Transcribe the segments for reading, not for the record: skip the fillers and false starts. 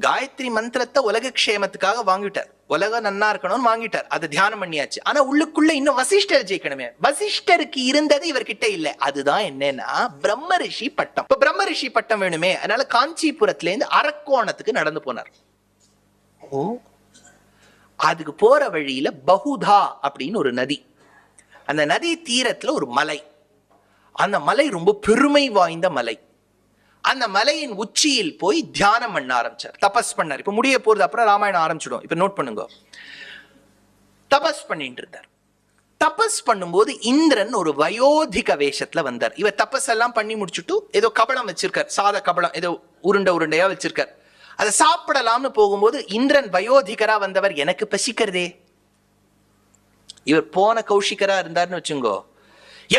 காயத்ரி மந்திரத்தை உலக க்ஷேமத்துக்காக வாங்கிட்டார், உலகம் நன்னா இருக்கணும்னு வாங்கிட்டார், அதை தியானம் பண்ணியாச்சு. ஆனா உள்ளுக்குள்ள இன்னும் வசிஷ்டர் ஜெயிக்கணுமே. வசிஷ்டருக்கு இருந்தது இவர்கிட்ட இல்ல. அதுதான் என்னன்னா பிரம்ம ரிஷி பட்டம். இப்ப பிரம்ம ரிஷி பட்டம் வேணுமே, அதனால காஞ்சிபுரத்துல இருந்து அரக்கோணத்துக்கு நடந்து போனார். அதுக்கு போற வழியில பகுதா அப்படின்னு ஒரு நதி, அந்த நதி தீரத்துல ஒரு மலை, அந்த மலை ரொம்ப பெருமை வாய்ந்த மலை. அந்த மலையின் உச்சியில் போய் தியானம் பண்ண ஆரம்பிச்சார், தபஸ் பண்ணார். இப்ப முடிய போறது, அப்புறம் ராமாயணம் ஆரம்பிச்சிடும். இப்ப நோட் பண்ணுங்க. தபஸ் பண்ணிட்டு இருந்தார். தபஸ் பண்ணும்போது இந்திரன் ஒரு வயோதிக வேஷத்துல வந்தார். இவர் தபஸ் எல்லாம் பண்ணி முடிச்சுட்டு ஏதோ கபலம் வச்சிருக்கார், சாத கபலம் ஏதோ உருண்டையா வச்சிருக்கார். அதை சாப்பிடலாம்னு போகும்போது இந்திரன் வயோதிகரா வந்தவர், எனக்கு பசிக்கிறதே. இவர் போன கௌஷிகரா இருந்தார்னு வச்சுங்கோ,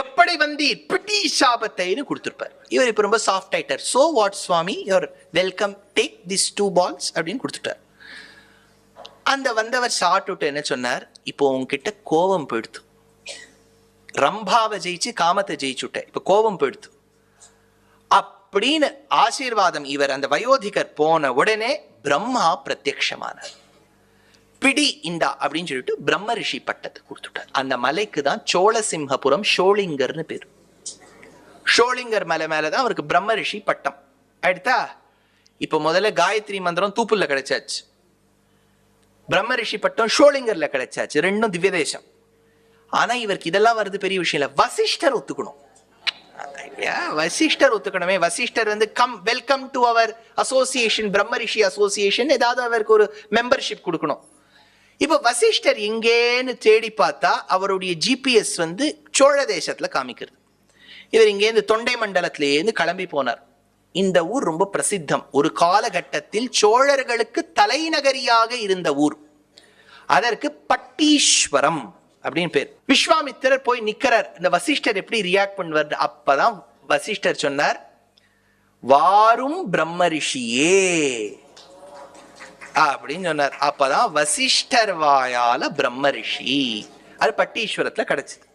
எப்படி வந்தீர் பிடி சாபத்தைன்னு கொடுத்திருப்பார். இவர் இப்ப ரொம்ப சாஃப்ட் ஆயிட்டார். So what Swami, your welcome, take this 2 balls அப்படின்னு கொடுத்துட்டார். அந்த வந்தவர் சாப்பிட்டு என்ன சொன்னார், இப்போ உங்ககிட்ட கோபம் போயிடுத்து, ரம்பாவை ஜெயிச்சு காமத்தை ஜெயிச்சுட்ட, இப்ப கோபம் போயிடுத்து அப்படின்னு ஆசீர்வாதம். இவர் அந்த வயோதிகர் போன உடனே பிரம்மா பிரத்யக்ஷமானார். பிடி இந்தா அப்படின்னு சொல்லிட்டு பிரம்ம ரிஷி பட்டத்தை கொடுத்துட்டார். அந்த மலைக்கு தான் சோழசிம்ஹபுரம், ஷோலிங்கர்னு பேரு. ஷோலிங்கர் மலை மேலதான் அவருக்கு பிரம்ம ரிஷி பட்டம். அடுத்தா இப்ப முதல்ல காயத்ரி மந்திரம் தூப்புல கிடைச்சாச்சு, பிரம்ம ரிஷி பட்டம் ஷோலிங்கர்ல கிடைச்சாச்சு, ரெண்டும் திவ்ய தேசம். ஆனா இவருக்கு இதெல்லாம் வருது பெரிய விஷயம் இல்ல, வசிஷ்டர் ஒத்துக்கணும். வசிஷ்டர் ஒத்துக்கணுமே. வசிஷ்டர் வந்து வெல்கம் டு அவர் அசோசியேஷன், பிரம்ம ரிஷி அசோசியேஷன், ஏதாவது அவருக்கு ஒரு மெம்பர்ஷிப் கொடுக்கணும். இப்ப வசிஷ்டர் எங்கேன்னு தேடி பார்த்தா அவருடைய ஜிபிஎஸ் வந்து சோழ தேசத்துல காமிக்கிறது. இவர் இங்கேருந்து தொண்டை மண்டலத்திலேருந்து கிளம்பி போனார். இந்த ஊர் ரொம்ப பிரசித்தம், ஒரு காலகட்டத்தில் சோழர்களுக்கு தலைநகரியாக இருந்த ஊர். அதற்கு பட்டீஸ்வரம் அப்படின்னு பேர். விஸ்வாமித்திரர் போய் நிக்கிறார், இந்த வசிஷ்டர் எப்படி ரியாக்ட் பண்ணுவார். அப்பதான் வசிஷ்டர் சொன்னார், வாரும் பிரம்ம ரிஷியே அப்படின்னு சொன்னார். அப்பதான் வசிஷ்டர் வாயால பிரம்ம ரிஷி, அது பட்டீஸ்வரத்துல கிடைச்சது.